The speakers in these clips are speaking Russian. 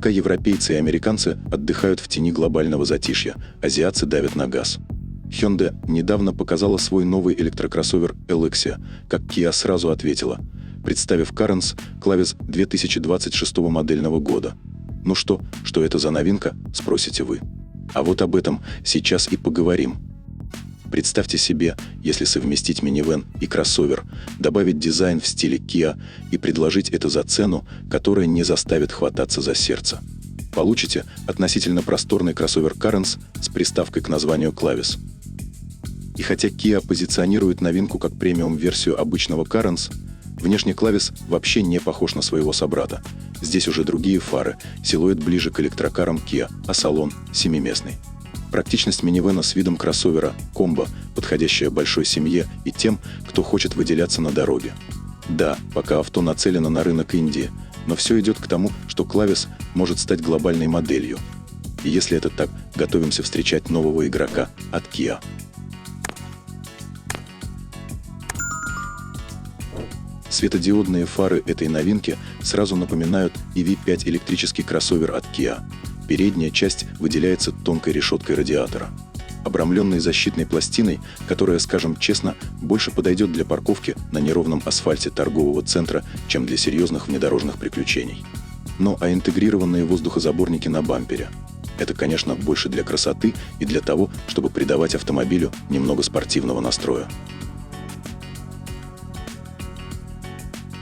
Пока европейцы и американцы отдыхают в тени глобального затишья, азиатцы давят на газ. Hyundai недавно показала свой новый электрокроссовер Elexia, как Kia сразу ответила, представив Carens Clavis 2026 модельного года. Ну что это за новинка, спросите вы. А вот об этом сейчас и поговорим. Представьте себе, если совместить минивэн и кроссовер, добавить дизайн в стиле Kia и предложить это за цену, которая не заставит хвататься за сердце. Получите относительно просторный кроссовер Carens с приставкой к названию Clavis. И хотя Kia позиционирует новинку как премиум-версию обычного Carens, внешне Clavis вообще не похож на своего собрата. Здесь уже другие фары, силуэт ближе к электрокарам Kia, а салон семиместный. Практичность минивэна с видом кроссовера – комбо, подходящая большой семье и тем, кто хочет выделяться на дороге. Да, пока авто нацелено на рынок Индии, но все идет к тому, что Clavis может стать глобальной моделью. И если это так, готовимся встречать нового игрока от Kia. Светодиодные фары этой новинки сразу напоминают EV5 электрический кроссовер от Kia. Передняя часть выделяется тонкой решеткой радиатора, обрамленной защитной пластиной, которая, скажем честно, больше подойдет для парковки на неровном асфальте торгового центра, чем для серьезных внедорожных приключений. Ну а интегрированные воздухозаборники на бампере – это, конечно, больше для красоты и для того, чтобы придавать автомобилю немного спортивного настроя.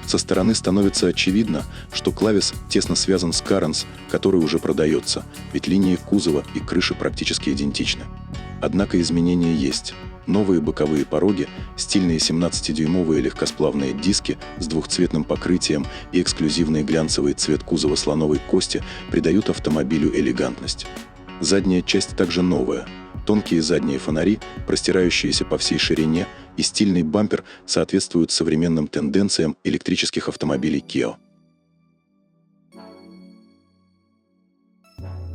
Со стороны становится очевидно, что Clavis тесно связан с Carens, который уже продается, ведь линии кузова и крыши практически идентичны. Однако изменения есть. Новые боковые пороги, стильные 17-дюймовые легкосплавные диски с двухцветным покрытием и эксклюзивный глянцевый цвет кузова слоновой кости придают автомобилю элегантность. Задняя часть также новая. Тонкие задние фонари, простирающиеся по всей ширине, и стильный бампер соответствуют современным тенденциям электрических автомобилей Kia.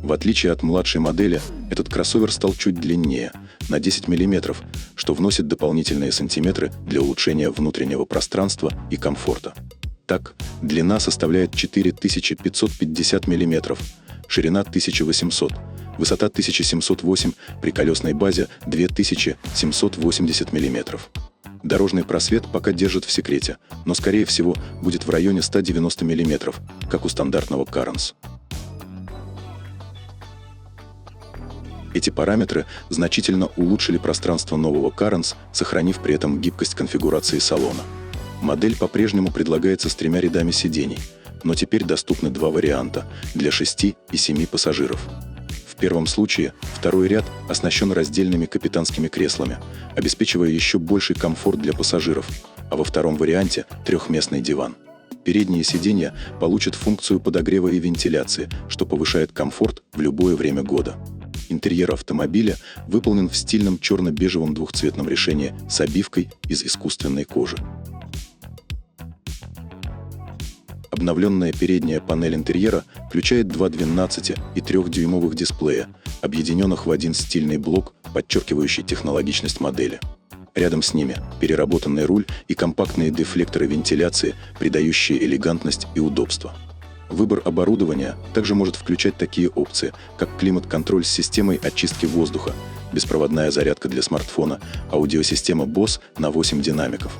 В отличие от младшей модели, этот кроссовер стал чуть длиннее, на 10 мм, что вносит дополнительные сантиметры для улучшения внутреннего пространства и комфорта. Так, длина составляет 4550 мм, ширина 1800 мм, высота 1708 при колесной базе 2780 мм. Дорожный просвет пока держит в секрете, но скорее всего будет в районе 190 мм, как у стандартного Carens. Эти параметры значительно улучшили пространство нового Carens, сохранив при этом гибкость конфигурации салона. Модель по-прежнему предлагается с 3 рядами сидений, но теперь доступны 2 варианта для 6 и 7 пассажиров. В первом случае второй ряд оснащен раздельными капитанскими креслами, обеспечивая еще больший комфорт для пассажиров, а во втором варианте – трехместный диван. Передние сиденья получат функцию подогрева и вентиляции, что повышает комфорт в любое время года. Интерьер автомобиля выполнен в стильном черно-бежевом двухцветном решении с обивкой из искусственной кожи. Обновленная передняя панель интерьера включает 2 12- и 3-дюймовых дисплея, объединенных в один стильный блок, подчеркивающий технологичность модели. Рядом с ними переработанный руль и компактные дефлекторы вентиляции, придающие элегантность и удобство. Выбор оборудования также может включать такие опции, как климат-контроль с системой очистки воздуха, беспроводная зарядка для смартфона, аудиосистема Bose на 8 динамиков,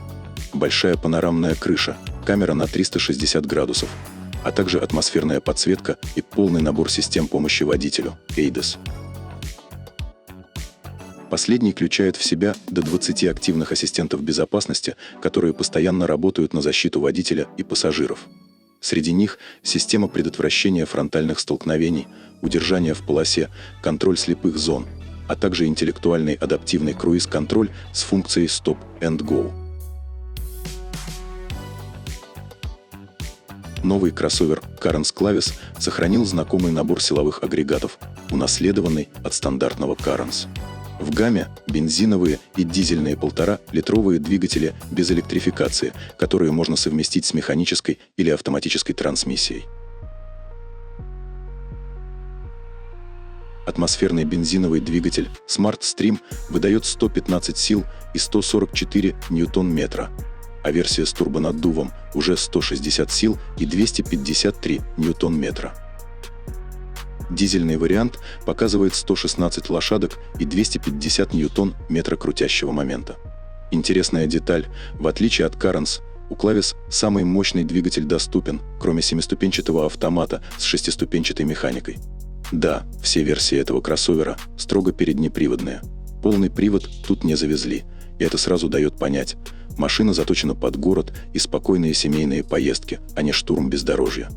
большая панорамная крыша, камера на 360 градусов, а также атмосферная подсветка и полный набор систем помощи водителю ADAS. Последний включает в себя до 20 активных ассистентов безопасности, которые постоянно работают на защиту водителя и пассажиров. Среди них система предотвращения фронтальных столкновений, удержание в полосе, контроль слепых зон, а также интеллектуальный адаптивный круиз-контроль с функцией Stop and Go. Новый кроссовер Carens Clavis сохранил знакомый набор силовых агрегатов, унаследованный от стандартного Carens. В гамме бензиновые и дизельные 1,5-литровые двигатели без электрификации, которые можно совместить с механической или автоматической трансмиссией. Атмосферный бензиновый двигатель Smart Stream выдает 115 сил и 144 ньютон-метра, а версия с турбонаддувом уже 160 сил и 253 ньютон-метра. Дизельный вариант показывает 116 лошадок и 250 ньютон-метра крутящего момента. Интересная деталь: в отличие от Каренс, у Клавис самый мощный двигатель доступен, кроме семиступенчатого автомата с шестиступенчатой механикой. Да, все версии этого кроссовера строго переднеприводные. Полный привод тут не завезли, и это сразу дает понять: машина заточена под город и спокойные семейные поездки, а не штурм бездорожья.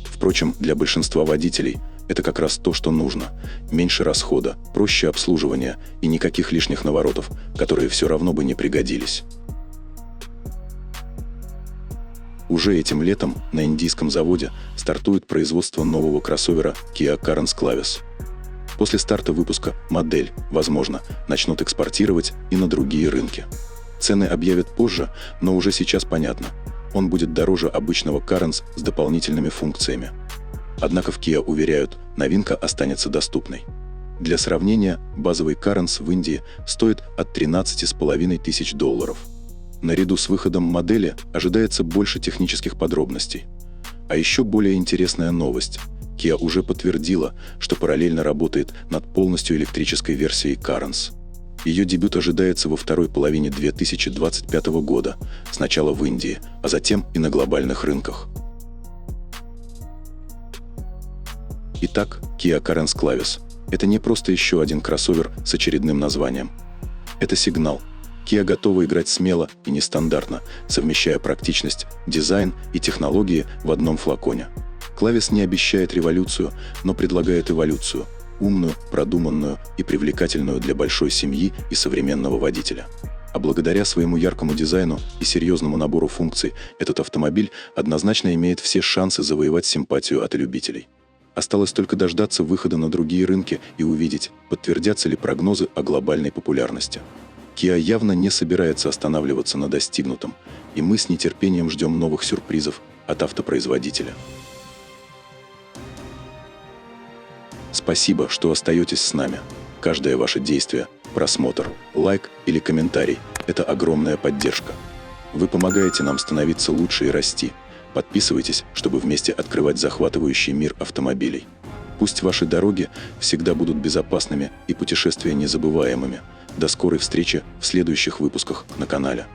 Впрочем, для большинства водителей это как раз то, что нужно. Меньше расхода, проще обслуживания и никаких лишних наворотов, которые все равно бы не пригодились. Уже этим летом на индийском заводе стартует производство нового кроссовера Kia Carens Clavis. После старта выпуска модель, возможно, начнут экспортировать и на другие рынки. Цены объявят позже, но уже сейчас понятно: он будет дороже обычного Carens с дополнительными функциями. Однако в Kia уверяют, новинка останется доступной. Для сравнения, базовый Carens в Индии стоит от $13 500. Наряду с выходом модели ожидается больше технических подробностей. А еще более интересная новость: Kia уже подтвердила, что параллельно работает над полностью электрической версией Carens. Ее дебют ожидается во второй половине 2025 года, сначала в Индии, а затем и на глобальных рынках. Итак, Kia Carens Clavis – это не просто еще один кроссовер с очередным названием. Это сигнал: Kia готова играть смело и нестандартно, совмещая практичность, дизайн и технологии в одном флаконе. Clavis не обещает революцию, но предлагает эволюцию – умную, продуманную и привлекательную для большой семьи и современного водителя. А благодаря своему яркому дизайну и серьезному набору функций этот автомобиль однозначно имеет все шансы завоевать симпатию от любителей. Осталось только дождаться выхода на другие рынки и увидеть, подтвердятся ли прогнозы о глобальной популярности. Kia явно не собирается останавливаться на достигнутом, и мы с нетерпением ждем новых сюрпризов от автопроизводителя. Спасибо, что остаетесь с нами. Каждое ваше действие, просмотр, лайк или комментарий – это огромная поддержка. Вы помогаете нам становиться лучше и расти. Подписывайтесь, чтобы вместе открывать захватывающий мир автомобилей. Пусть ваши дороги всегда будут безопасными и путешествия незабываемыми. До скорой встречи в следующих выпусках на канале.